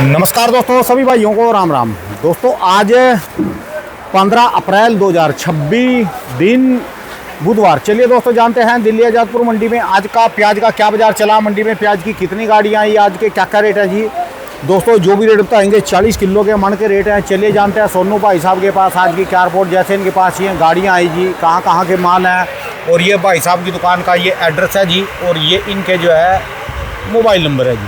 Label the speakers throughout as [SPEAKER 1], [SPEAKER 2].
[SPEAKER 1] नमस्कार दोस्तों, सभी भाइयों को राम राम। दोस्तों आज 15 अप्रैल 2026 दिन बुधवार। चलिए दोस्तों जानते हैं दिल्ली आज़ादपुर मंडी में आज का प्याज का क्या बाजार चला, मंडी में प्याज की कितनी गाड़ियाँ आई, आज के क्या क्या रेट है जी। दोस्तों जो भी रेट बताएंगे 40 किलो के मन के रेट हैं। चलिए जानते हैं सोनू भाई साहब के पास आज की क्या रिपोर्ट, जैसे इनके पास ये गाड़ियाँ आई जी, कहाँ कहाँ के माल हैं, और ये भाई साहब की दुकान का ये एड्रेस है जी, और ये इनके जो है मोबाइल नंबर है जी।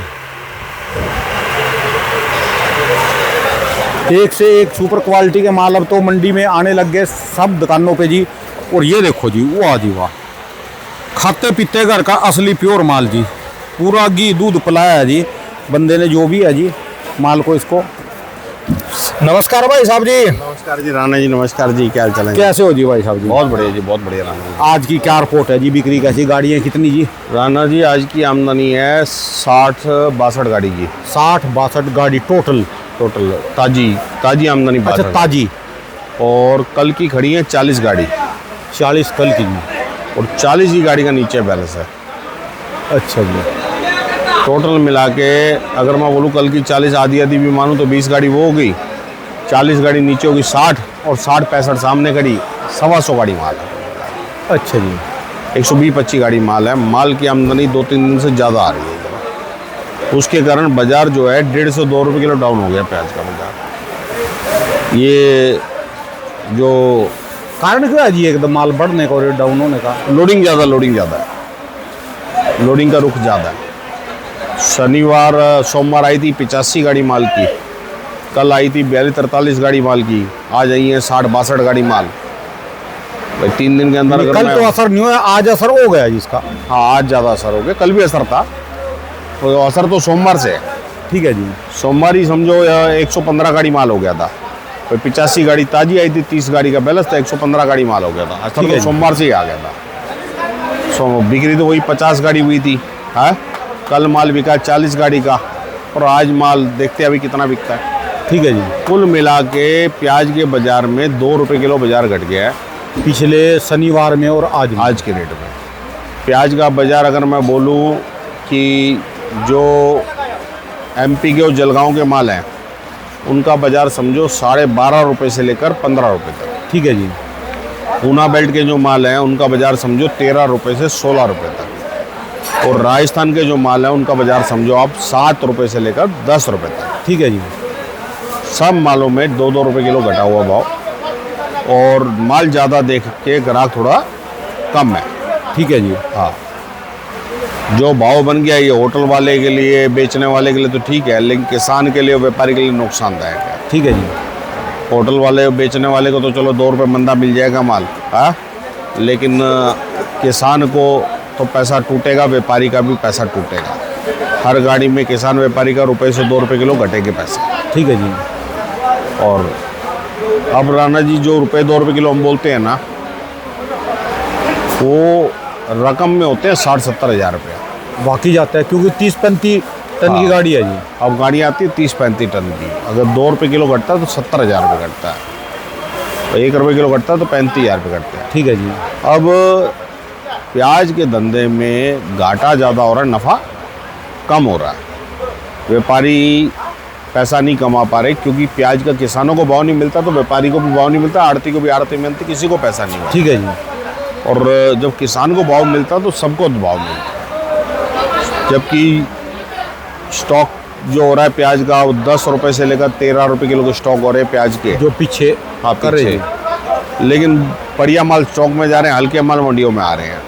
[SPEAKER 1] एक से एक सुपर क्वालिटी के माल अब तो मंडी में आने लग गए सब दुकानों पे जी। और ये देखो जी, वाह जी वाह, खाते पीते घर का असली प्योर माल जी, पूरा घी दूध पिलाया है जी बंदे ने जो भी है जी माल को। इसको नमस्कार भाई साहब जी।
[SPEAKER 2] नमस्कार जी राणा जी, नमस्कार जी, क्या हाल चाल है?
[SPEAKER 1] कैसे हो जी भाई साहब जी?
[SPEAKER 2] बहुत बढ़िया जी, बहुत बढ़िया राणा जी।
[SPEAKER 1] आज की क्या रिपोर्ट है जी, बिक्री कैसी, गाड़ियाँ कितनी जी?
[SPEAKER 2] राणा जी आज की आमदनी है 60-62 गाड़ी की।
[SPEAKER 1] 60-62 गाड़ी टोटल
[SPEAKER 2] ताजी आमदनी।
[SPEAKER 1] अच्छा ताजी।
[SPEAKER 2] और कल की खड़ी है 40 गाड़ी।
[SPEAKER 1] 40 कल की जी,
[SPEAKER 2] और 40 ही गाड़ी का नीचे बैलेंस है।
[SPEAKER 1] अच्छा जी।
[SPEAKER 2] टोटल मिला के अगर मैं बोलूँ कल की 40 आधी भी मानूँ तो 20 गाड़ी वो हो गई, 40 गाड़ी नीचे होगी 60, और 60-65 सामने खड़ी 125 गाड़ी माल है।
[SPEAKER 1] अच्छा जी।
[SPEAKER 2] 120-25 गाड़ी माल है। माल की आमदनी 2-3 दिन से ज़्यादा आ रही है, उसके कारण बाजार जो है 150-2 रुपये किलो डाउन हो गया प्याज का बाजार। ये जो
[SPEAKER 1] कारण क्या है जी एकदम माल बढ़ने का और डाउन होने का?
[SPEAKER 2] लोडिंग ज़्यादा है, लोडिंग का रुख ज़्यादा है। सोमवार आई थी 85 गाड़ी माल की, कल आई थी 42-43 गाड़ी माल की, आज आई है 60-62 गाड़ी माल। भाई 3 दिन के अंदर
[SPEAKER 1] कल तो असर नहीं हुआ, आज असर हो गया जी इसका।
[SPEAKER 2] हाँ आज ज़्यादा असर हो गया, कल भी असर था, तो असर तो सोमवार से है।
[SPEAKER 1] ठीक है जी।
[SPEAKER 2] सोमवार ही समझो 115 गाड़ी माल हो गया था। तो 85 गाड़ी ताजी आई थी, 30 गाड़ी का बैलेंस था, 115 गाड़ी माल हो गया था। असर तो सोमवार से ही आ गया था। बिक्री तो वही 50 गाड़ी हुई थी। हाँ कल माल बिका 40 गाड़ी का, और आज माल देखते हैं अभी कितना बिकता है।
[SPEAKER 1] ठीक है जी।
[SPEAKER 2] कुल मिला के प्याज के बाज़ार में 2 रुपये किलो बाज़ार घट गया है
[SPEAKER 1] पिछले शनिवार में और आज
[SPEAKER 2] के रेट में। प्याज का बाज़ार अगर मैं बोलूँ कि जो एमपी के और जलगांव के माल हैं उनका बाज़ार समझो 12.5 रुपये से लेकर 15 रुपये तक।
[SPEAKER 1] ठीक है जी।
[SPEAKER 2] पूना बेल्ट के जो माल हैं उनका बाज़ार समझो 13 रुपये से 16 रुपये तक। और राजस्थान के जो माल हैं उनका बाज़ार समझो आप 7 रुपये से लेकर 10 रुपये तक।
[SPEAKER 1] ठीक है जी।
[SPEAKER 2] सब मालों में 2-2 रुपये किलो घटा हुआ भाव, और माल ज़्यादा देख के ग्राहक थोड़ा कम है।
[SPEAKER 1] ठीक है जी।
[SPEAKER 2] हाँ जो भाव बन गया ये होटल वाले के लिए, बेचने वाले के लिए तो ठीक है, लेकिन किसान के लिए, व्यापारी के लिए नुकसानदायक है।
[SPEAKER 1] ठीक है जी।
[SPEAKER 2] होटल वाले बेचने वाले को तो चलो 2 रुपये मंदा मिल जाएगा माल, हाँ, लेकिन किसान को तो पैसा टूटेगा, व्यापारी का भी पैसा टूटेगा। हर गाड़ी में किसान व्यापारी का रुपये से 2 रुपये किलो घटेंगे पैसे।
[SPEAKER 1] ठीक है जी।
[SPEAKER 2] और अब राणा जी जो ₹2 रुपये किलो हम बोलते हैं ना, वो रकम में होते हैं 60-70 हज़ार रुपये।
[SPEAKER 1] बाकी जाता है क्योंकि 30-35 टन की गाड़ी है जी।
[SPEAKER 2] अब गाड़ी आती है 30-35 टन की, अगर 2 रुपये किलो घटता है तो 70 हज़ार रुपये घटता है, 1 रुपये किलो घटता है तो 35 हज़ार रुपये घटते हैं।
[SPEAKER 1] ठीक है जी।
[SPEAKER 2] अब प्याज के धंधे में घाटा ज़्यादा हो रहा है, नफ़ा कम हो रहा है। व्यापारी पैसा नहीं कमा पा रहे क्योंकि प्याज का किसानों को भाव नहीं मिलता, तो व्यापारी को भी भाव नहीं मिलता, आड़ती को भी आड़ती मिलती, किसी को पैसा नहीं मिलता।
[SPEAKER 1] ठीक है जी।
[SPEAKER 2] और जब किसान को भाव मिलता तो सबको भाव मिलता। जबकि स्टॉक जो हो रहा है प्याज का वो 10 रुपये से लेकर 13 रुपये किलो के स्टॉक हो रहे हैं प्याज के,
[SPEAKER 1] जो पीछे
[SPEAKER 2] हाँ
[SPEAKER 1] कर रहे
[SPEAKER 2] हैं। लेकिन बढ़िया माल स्टॉक में जा रहे हैं, हल्के माल मंडियों में आ रहे हैं।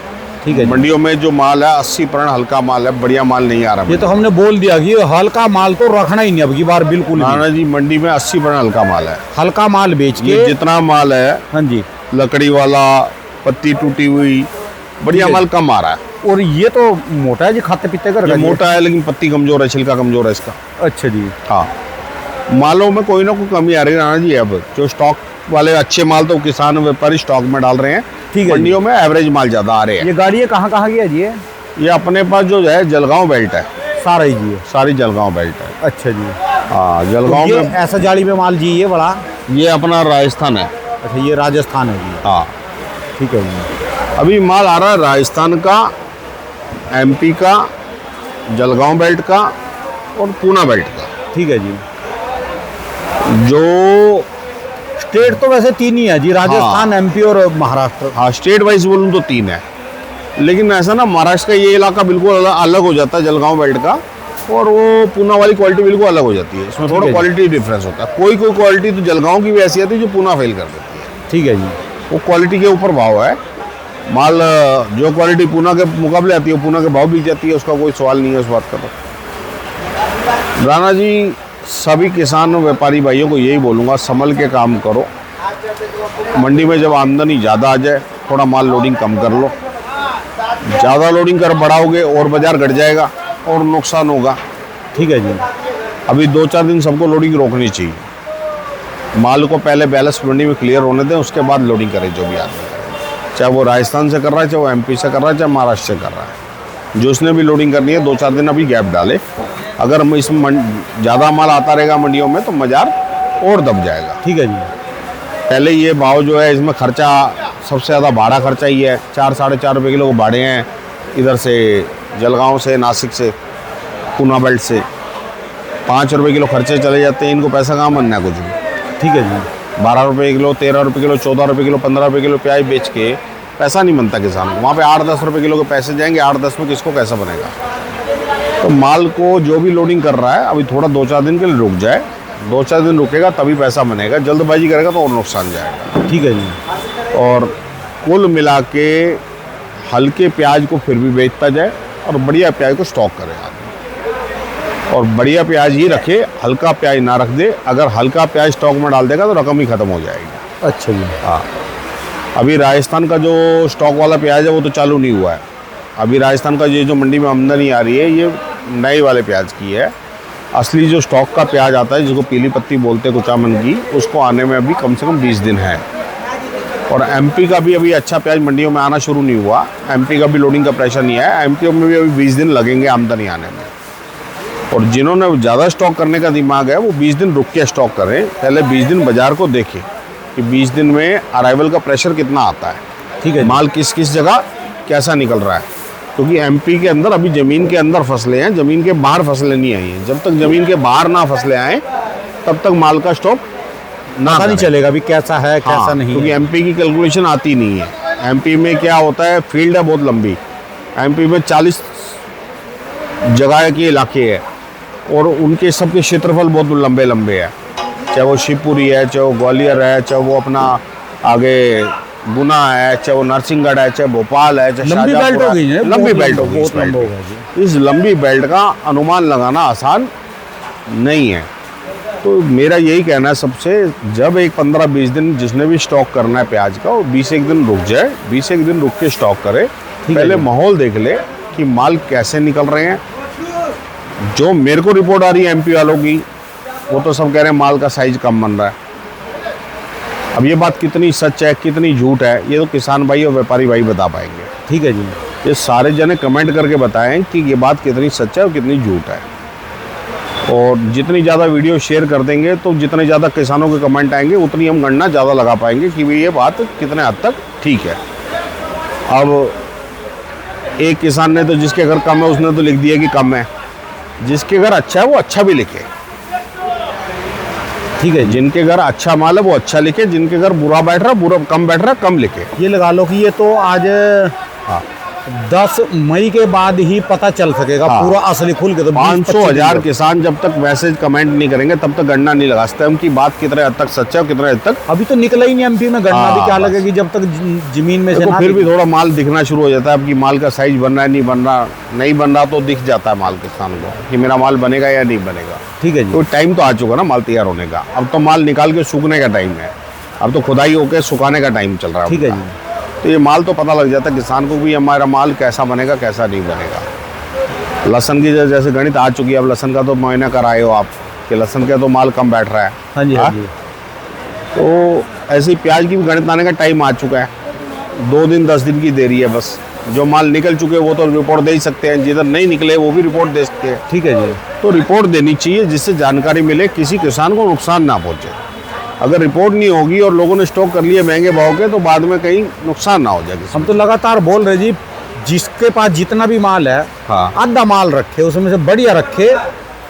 [SPEAKER 1] ठीक है।
[SPEAKER 2] मंडियों में जो माल है 80% हल्का माल है, बढ़िया माल नहीं आ रहा।
[SPEAKER 1] ये तो हमने बोल दिया कि हल्का माल तो रखना ही नहीं अब की बार, बिल्कुल
[SPEAKER 2] राणा जी मंडी में 80% हल्का माल है।
[SPEAKER 1] हल्का माल बेच के
[SPEAKER 2] ये जितना माल है,
[SPEAKER 1] हाँ जी,
[SPEAKER 2] लकड़ी वाला, पत्ती टूटी हुई, बढ़िया माल कम आ रहा है।
[SPEAKER 1] और ये तो मोटा है जी, खाते पीते कर
[SPEAKER 2] ये मोटा है लेकिन पत्ती कमजोर है, छिलका कमजोर है इसका।
[SPEAKER 1] अच्छा जी।
[SPEAKER 2] हाँ मालों में कोई ना कोई कमी आ रही है राणा जी। अब जो स्टॉक वाले अच्छे माल तो किसान व्यापारी स्टॉक में डाल रहे हैं।
[SPEAKER 1] ठीक है।
[SPEAKER 2] मंडियों में एवरेज माल ज़्यादा आ रहे हैं।
[SPEAKER 1] ये गाड़ी कहाँ कहाँ की है जी?
[SPEAKER 2] ये अपने पास जो है जलगांव बेल्ट है,
[SPEAKER 1] सारा ही जी,
[SPEAKER 2] सारी जलगांव बेल्ट है।
[SPEAKER 1] अच्छा जी।
[SPEAKER 2] हाँ जलगांव
[SPEAKER 1] तो
[SPEAKER 2] में
[SPEAKER 1] ऐसा जाली में माल जी ये बड़ा,
[SPEAKER 2] ये अपना राजस्थान है।
[SPEAKER 1] अच्छा ये राजस्थान है जी।
[SPEAKER 2] हाँ
[SPEAKER 1] ठीक है जी।
[SPEAKER 2] अभी माल आ रहा है राजस्थान का, एमपी का, जलगांव बेल्ट का और पूना बेल्ट का।
[SPEAKER 1] ठीक है जी।
[SPEAKER 2] जो
[SPEAKER 1] स्टेट तो वैसे 3 ही है जी, राजस्थान, एमपी और महाराष्ट्र।
[SPEAKER 2] हाँ, स्टेट वाइज बोलूँ तो 3 है, लेकिन ऐसा ना महाराष्ट्र का ये इलाका बिल्कुल अलग हो जाता है जलगांव बेल्ट का, और वो पूना वाली क्वालिटी बिल्कुल अलग हो जाती है। इसमें थोड़ा क्वालिटी डिफरेंस होता है। कोई क्वालिटी तो जलगांव की भी ऐसी आती है जो पूना फेल कर देती है।
[SPEAKER 1] ठीक है जी।
[SPEAKER 2] वो क्वालिटी के ऊपर भाव है। माल जो क्वालिटी पूना के मुकाबले आती है, पूना के भाव बिक जाती है, उसका कोई सवाल नहीं है उस बात का। तो राणा जी, सभी किसान और व्यापारी भाइयों को यही बोलूँगा, संभल के काम करो। मंडी में जब आमदनी ज़्यादा आ जाए, थोड़ा माल लोडिंग कम कर लो। ज़्यादा लोडिंग कर बढ़ाओगे और बाज़ार घट जाएगा और नुकसान होगा।
[SPEAKER 1] ठीक है जी।
[SPEAKER 2] अभी 2-4 दिन सबको लोडिंग रोकनी चाहिए। माल को पहले बैलेंस मंडी में क्लियर होने दें, उसके बाद लोडिंग करें जो भी आदमी करे। चाहे वो राजस्थान से कर रहा है, चाहे वो एमपी से कर रहा है, चाहे महाराष्ट्र से कर रहा है। जो उसने भी लोडिंग करनी है 2-4 दिन अभी गैप डाले। अगर इसमें ज़्यादा माल आता रहेगा मंडियों में तो बाजार और दब जाएगा।
[SPEAKER 1] ठीक है जी।
[SPEAKER 2] पहले ये भाव जो है, इसमें खर्चा सबसे ज़्यादा भाड़ा खर्चा ही है। 4-4.5 रुपये किलो को भाड़े हैं इधर से, जलगांव से, नासिक से, पूना बेल्ट से। 5 रुपये किलो खर्चे चले जाते हैं, इनको पैसा कहाँ बनना है कुछ भी।
[SPEAKER 1] ठीक है जी।
[SPEAKER 2] 12 रुपये किलो, 13 रुपये किलो, 14 रुपये किलो, 15 रुपये किलो प्याज बेच के पैसा नहीं बनता किसान को। वहाँ पे 8-10 रुपये किलो के पैसे जाएंगे, 8-10 में किसको कैसा बनेगा। तो माल को जो भी लोडिंग कर रहा है अभी थोड़ा 2-4 दिन के लिए रुक जाए। 2-4 दिन रुकेगा तभी पैसा बनेगा। जल्दबाजी करेगा तो और नुकसान जाएगा।
[SPEAKER 1] ठीक है जी।
[SPEAKER 2] और कुल मिला के हल्के प्याज को फिर भी बेचता जाए और बढ़िया प्याज को स्टॉक करे आदमी। और बढ़िया प्याज ही रखे, हल्का प्याज ना रख दे। अगर हल्का प्याज स्टॉक में डाल देगा तो रकम ही ख़त्म हो जाएगी।
[SPEAKER 1] अच्छा जी।
[SPEAKER 2] हाँ, अभी राजस्थान का जो स्टॉक वाला प्याज है वो तो चालू नहीं हुआ है। अभी राजस्थान का ये जो मंडी में आमदनी आ रही है ये नए वाले प्याज की है। असली जो स्टॉक का प्याज आता है, जिसको पीली पत्ती बोलते हैं कुचामन की, उसको आने में अभी कम से कम 20 दिन है। और एमपी का भी अभी अच्छा प्याज मंडियों में आना शुरू नहीं हुआ। एमपी का भी लोडिंग का प्रेशर नहीं है। एमपी में भी अभी 20 दिन लगेंगे आमदनी आने में। और जिन्होंने ज़्यादा स्टॉक करने का दिमाग है वो 20 दिन रुक के स्टॉक करें। पहले 20 दिन बाज़ार को देखें कि 20 दिन में अराइवल का प्रेशर कितना आता है।
[SPEAKER 1] ठीक है।
[SPEAKER 2] माल किस किस जगह कैसा निकल रहा है। क्योंकि एमपी के अंदर अभी ज़मीन के अंदर फसलें हैं, ज़मीन के बाहर फसलें नहीं आई हैं। जब तक ज़मीन के बाहर ना फसलें आएँ तब तक माल का स्टॉक
[SPEAKER 1] पता नहीं चलेगा अभी कैसा है कैसा नहीं।
[SPEAKER 2] क्योंकि एमपी की कैलकुलेशन आती नहीं है। एमपी में क्या होता है, फील्ड है बहुत लंबी। एमपी में 40 जगह के इलाके हैं और उनके सबके क्षेत्रफल बहुत लंबे लंबे हैं। चाहे वो शिवपुरी है, चाहे वो ग्वालियर है, चाहे वो अपना आगे गुना है, चाहे वो नरसिंहगढ़ है, चाहे भोपाल है, चाहे
[SPEAKER 1] लंबी बेल्ट हो गई है।
[SPEAKER 2] लंबी बेल्ट हो गई। इस लंबी बेल्ट का अनुमान लगाना आसान नहीं है। तो मेरा यही कहना है सबसे, जब एक 15-20 दिन जिसने भी स्टॉक करना है प्याज का, वो 20 दिन रुक जाए। 20 दिन रुक के स्टॉक करे। पहले माहौल देख ले कि माल कैसे निकल रहे हैं। जो मेरे को रिपोर्ट आ रही है एमपी वालों की, वो तो सब कह रहे हैं माल का साइज कम बन रहा है। अब ये बात कितनी सच है कितनी झूठ है, ये तो किसान भाई और व्यापारी भाई बता पाएंगे।
[SPEAKER 1] ठीक है जी।
[SPEAKER 2] ये सारे जने कमेंट करके बताएं कि ये बात कितनी सच है और कितनी झूठ है। और जितनी ज़्यादा वीडियो शेयर कर देंगे तो जितने ज़्यादा किसानों के कमेंट आएंगे उतनी हम गणना ज़्यादा लगा पाएंगे कि भाई ये बात कितने हद तक ठीक है। अब एक किसान ने तो जिसके घर कम है उसने तो लिख दिया कि कम है। जिसके घर अच्छा है वो अच्छा भी लिखे। ठीक है, जिनके घर अच्छा माल है वो अच्छा लिखे, जिनके घर बुरा बैठ रहा बुरा कम बैठ रहा कम लिखे।
[SPEAKER 1] ये लगा लो कि ये तो आज 10 मई के बाद ही पता चल सकेगा पूरा असली खुल के। तो
[SPEAKER 2] 500,000 किसान जब तक मैसेज कमेंट नहीं करेंगे तब तक गणना नहीं लगा सकते हम कि बात कितने हद तक सच्चा है और कितने हद तक।
[SPEAKER 1] अभी तो निकला ही नहीं एमपी में, गणना भी क्या लगेगी जब तक जमीन में से ना।
[SPEAKER 2] फिर भी थोड़ा माल दिखना शुरू हो जाता है। अब कि माल का साइज बन रहा है नहीं बन रहा तो दिख जाता है माल किसान को कि मेरा माल बनेगा या नहीं बनेगा।
[SPEAKER 1] ठीक है जी।
[SPEAKER 2] तो टाइम तो आ चुका ना माल तैयार होने का। अब तो माल निकाल के सूखने का टाइम है। अब तो खुदाई होकर सुखाने का टाइम चल रहा है।
[SPEAKER 1] ठीक है जी।
[SPEAKER 2] तो ये माल तो पता लग जाता है किसान को भी हमारा माल कैसा बनेगा कैसा नहीं बनेगा। लहसन की जैसे गणित आ चुकी है। अब लहसन का तो महीना कराए हो आप कि लहसन का तो माल कम बैठ रहा है।
[SPEAKER 1] हाँ जी, हाँ जी।
[SPEAKER 2] तो ऐसे ही प्याज की भी गणित आने का टाइम आ चुका है। 2 दिन 10 दिन की देरी है बस। जो माल निकल चुके वो तो रिपोर्ट दे ही सकते हैं, जिधर नहीं निकले वो भी रिपोर्ट दे सकते हैं।
[SPEAKER 1] ठीक है जी।
[SPEAKER 2] तो रिपोर्ट देनी चाहिए जिससे जानकारी मिले, किसी किसान को नुकसान ना पहुँचे। अगर रिपोर्ट नहीं होगी और लोगों ने स्टॉक कर लिए महंगे भाव के तो बाद में कहीं नुकसान ना हो जाए।
[SPEAKER 1] हम तो लगातार बोल रहे जी, जिसके पास जितना भी माल है
[SPEAKER 2] हाँ,
[SPEAKER 1] आधा माल रखे, उसमें से बढ़िया रखे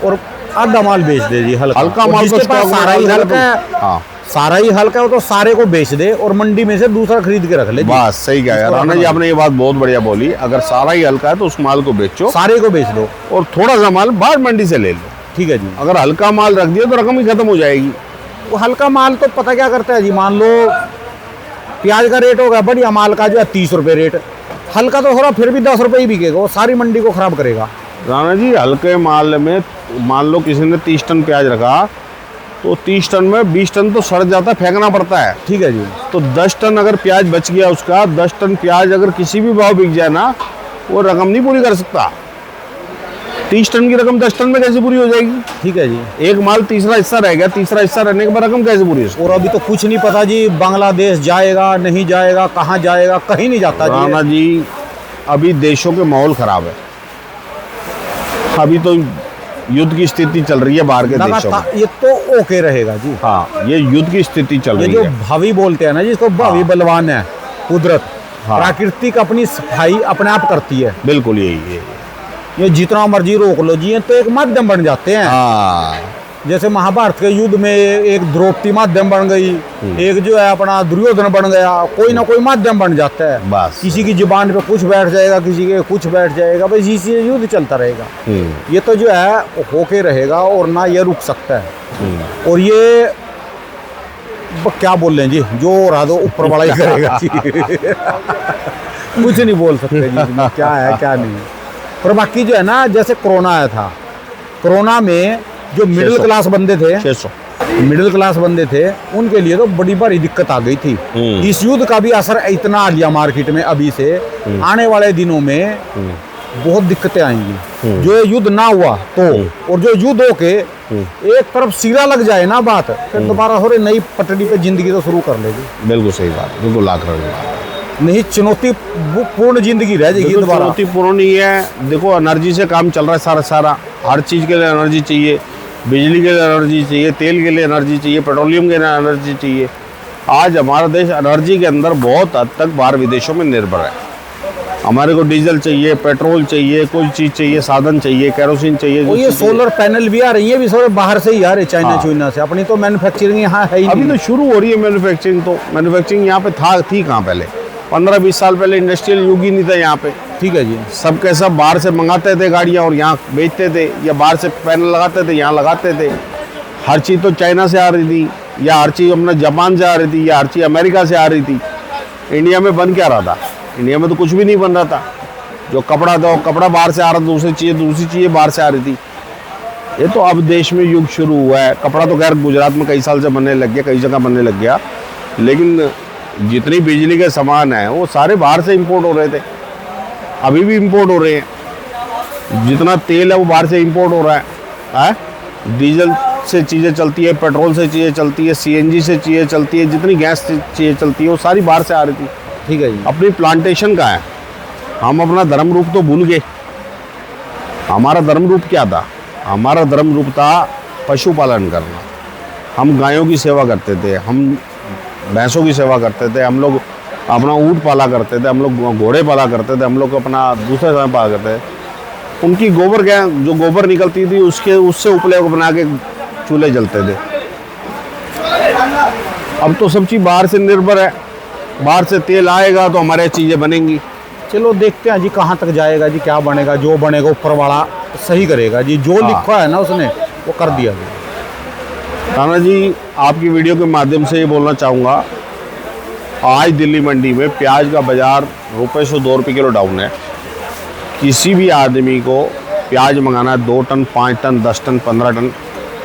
[SPEAKER 1] और आधा माल बेच दे जी, हल्का
[SPEAKER 2] हल्का
[SPEAKER 1] और
[SPEAKER 2] माल
[SPEAKER 1] जिसके
[SPEAKER 2] तो
[SPEAKER 1] पास
[SPEAKER 2] स्टॉक
[SPEAKER 1] सारा ही
[SPEAKER 2] में
[SPEAKER 1] हल्का है,
[SPEAKER 2] हाँ
[SPEAKER 1] सारा ही हल्का है, वो तो सारे को बेच दे और मंडी में से दूसरा खरीद के रख ले जी।
[SPEAKER 2] बस सही कहा यार राणा जी, आपने ये बात बहुत बढ़िया बोली। अगर सारा ही हल्का है तो उस माल को बेचो
[SPEAKER 1] सारे को बेच दो,
[SPEAKER 2] और थोड़ा सा माल बाहर मंडी से ले लो।
[SPEAKER 1] ठीक है जी।
[SPEAKER 2] अगर हल्का माल रख दिया तो रकम ही खत्म हो जाएगी।
[SPEAKER 1] वो हल्का माल तो पता क्या करता है जी, मान लो प्याज का रेट होगा बढ़िया माल का जो है 30 रुपये रेट, हल्का तो हो रहा फिर भी 10 रुपये ही बिकेगा, वो सारी मंडी को खराब करेगा।
[SPEAKER 2] राणा जी हल्के माल में मान लो किसी ने 30 टन प्याज रखा तो 30 टन में 20 टन तो सड़ जाता है, फेंकना पड़ता है।
[SPEAKER 1] ठीक है जी।
[SPEAKER 2] तो 10 टन अगर प्याज बच गया उसका, 10 टन प्याज अगर किसी भी भाव बिक जाए ना, वो रकम नहीं पूरी कर सकता। 30 टन की रकम 10 टन में कैसे पूरी हो जाएगी?
[SPEAKER 1] ठीक है जी।
[SPEAKER 2] एक माल तीसरा हिस्सा रह गया, तीसरा हिस्सा रहने के बाद रकम कैसे पूरी हो सकती?
[SPEAKER 1] और अभी तो कुछ नहीं पता जी, बांग्लादेश जाएगा नहीं जाएगा, कहाँ जाएगा, कहीं नहीं जाता
[SPEAKER 2] राणा
[SPEAKER 1] जी।
[SPEAKER 2] जी अभी देशों के माहौल खराब है। अभी तो युद्ध की स्थिति चल रही है बाहर के देशों में।
[SPEAKER 1] लगातार ये तो ओके रहेगा जी।
[SPEAKER 2] हाँ ये युद्ध की स्थिति चल
[SPEAKER 1] ये
[SPEAKER 2] रही
[SPEAKER 1] जो
[SPEAKER 2] है।
[SPEAKER 1] भावी बोलते हैं ना जिसको, भावी बलवान है कुदरत,
[SPEAKER 2] हाँ।
[SPEAKER 1] प्राकृतिक अपनी सफाई अपने आप करती है।
[SPEAKER 2] बिल्कुल यही है।
[SPEAKER 1] ये जितना मर्जी रोक लो जी, ये तो एक माध्यम बन जाते हैं।
[SPEAKER 2] हाँ
[SPEAKER 1] जैसे महाभारत के युद्ध में एक द्रौपदी माध्यम बन गई, एक जो है अपना दुर्योधन बन गया, कोई ना कोई माध्यम बन जाता है।
[SPEAKER 2] बस।
[SPEAKER 1] किसी की जुबान पे कुछ बैठ जाएगा, किसी के कुछ बैठ जाएगा, बस इसी से युद्ध चलता रहेगा। ये तो जो है होके रहेगा और ना ये रुक सकता है। और ये क्या बोल रहे हैं जी, जो हो रहा तो ऊपर वाला ही करेगा जी। कुछ नहीं बोल सकते जी इसमें क्या है क्या नहीं है। और बाकी जो है ना, जैसे कोरोना आया था, कोरोना में जो मिडिल
[SPEAKER 2] 600
[SPEAKER 1] क्लास बंदे थे,
[SPEAKER 2] 600
[SPEAKER 1] मिडिल क्लास बंदे थे, उनके लिए तो बड़ी भारी दिक्कत आ गई थी। इस युद्ध का भी असर इतना आ लिया मार्केट में अभी से, आने वाले दिनों में बहुत दिक्कतें आएंगी। जो ये युद्ध ना हुआ तो, और जो युद्ध होके एक तरफ सिरा लग जाए ना बात, फिर दोबारा हो रही नई पटड़ी पे जिंदगी तो शुरू कर लेगी।
[SPEAKER 2] बिल्कुल सही बात, बिल्कुल लाख रहा
[SPEAKER 1] नहीं चुनौतीपूर्ण जिंदगी रह जाएगी दोबारा।
[SPEAKER 2] चुनौतीपूर्ण नहीं है। देखो एनर्जी से काम चल रहा है सारा हर चीज़ के लिए एनर्जी चाहिए, बिजली के लिए एनर्जी चाहिए, तेल के लिए एनर्जी चाहिए, पेट्रोलियम के लिए एनर्जी चाहिए। आज हमारा देश एनर्जी के अंदर बहुत हद तक बाहर विदेशों में निर्भर है। हमारे को डीजल चाहिए, पेट्रोल चाहिए, कोई चीज़ चाहिए, साधन चाहिए, केरोसिन चाहिए।
[SPEAKER 1] और ये सोलर पैनल भी आ रही है, भी सारे बाहर से ही आ रहे, चाइना चुइना से। अपनी तो मैन्युफैक्चरिंग यहाँ है ही
[SPEAKER 2] अभी
[SPEAKER 1] नहीं।
[SPEAKER 2] तो शुरू हो रही है मैन्युफैक्चरिंग। तो मैन्युफैक्चरिंग यहाँ पे थी कहाँ पहले? 15-20 साल पहले इंडस्ट्रियल युग ही नहीं था यहाँ पे।
[SPEAKER 1] ठीक है जी।
[SPEAKER 2] सब के सब बाहर से मंगाते थे गाड़ियाँ और यहाँ बेचते थे, या बाहर से पैनल लगाते थे यहाँ लगाते थे। हर चीज़ तो चाइना से आ रही थी, या हर चीज़ अपना जापान से आ रही थी, या हर चीज़ अमेरिका से आ रही थी। इंडिया में बन क्या रहा था? इंडिया में तो कुछ भी नहीं बन रहा था। जो कपड़ा था, कपड़ा बाहर से आ रहा था, दूसरी चीज़ें बाहर से आ रही थी। ये तो अब देश में युग शुरू हुआ है। कपड़ा तो खैर गुजरात में कई साल से बनने लग गया, कई जगह बनने लग गया, लेकिन जितनी बिजली के सामान हैं वो सारे बाहर से इंपोर्ट हो रहे थे, अभी भी इंपोर्ट हो रहे हैं। जितना तेल है वो बाहर से इंपोर्ट हो रहा है। डीजल से चीज़ें चलती है, पेट्रोल से चीज़ें चलती है, सीएनजी से चीज़ें चलती है, जितनी गैस से चीज़ें चलती है वो सारी बाहर से आ रही थी।
[SPEAKER 1] ठीक है जी।
[SPEAKER 2] अपनी प्लांटेशन का है। हम अपना धर्म रूप तो भूल गए। हमारा धर्म रूप क्या था? हमारा धर्म रूप था पशुपालन करना। हम गायों की सेवा करते थे, हम भैंसों की सेवा करते थे, हम लोग अपना ऊँट पाला करते थे, हम लोग घोड़े पाला करते थे, हम लोग अपना दूसरे समय पाला करते थे। उनकी गोबर क्या, जो गोबर निकलती थी उससे उपले बना के चूल्हे जलते थे। अब तो सब चीज़ बाहर से निर्भर है। बाहर से तेल आएगा तो हमारे चीज़ें बनेंगी।
[SPEAKER 1] चलो देखते हैं जी कहाँ तक जाएगा जी, क्या बनेगा। जो बनेगा ऊपर वाला सही करेगा जी, जो लिखा है ना उसने वो कर दिया जी।
[SPEAKER 2] राणा जी आपकी वीडियो के माध्यम से ये बोलना चाहूँगा, आज दिल्ली मंडी में प्याज का बाज़ार रुपये से 2 रुपये किलो डाउन है। किसी भी आदमी को प्याज मंगाना है 2 टन, 5 टन, 10 टन, 15 टन,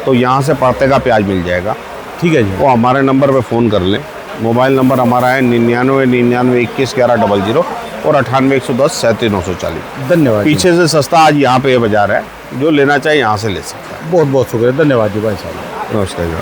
[SPEAKER 2] तो यहाँ से पड़ते का प्याज मिल जाएगा।
[SPEAKER 1] ठीक है जी।
[SPEAKER 2] वो हमारे नंबर पे फ़ोन कर लें। मोबाइल नंबर हमारा है 99 21 11 00 और 98 110 37 940।
[SPEAKER 1] धन्यवाद।
[SPEAKER 2] पीछे से सस्ता आज यहाँ पे ये बाज़ार है, जो लेना चाहे यहाँ से ले सकता है।
[SPEAKER 1] बहुत बहुत शुक्रिया, धन्यवाद जी भाई साहब।
[SPEAKER 2] नमस्कार।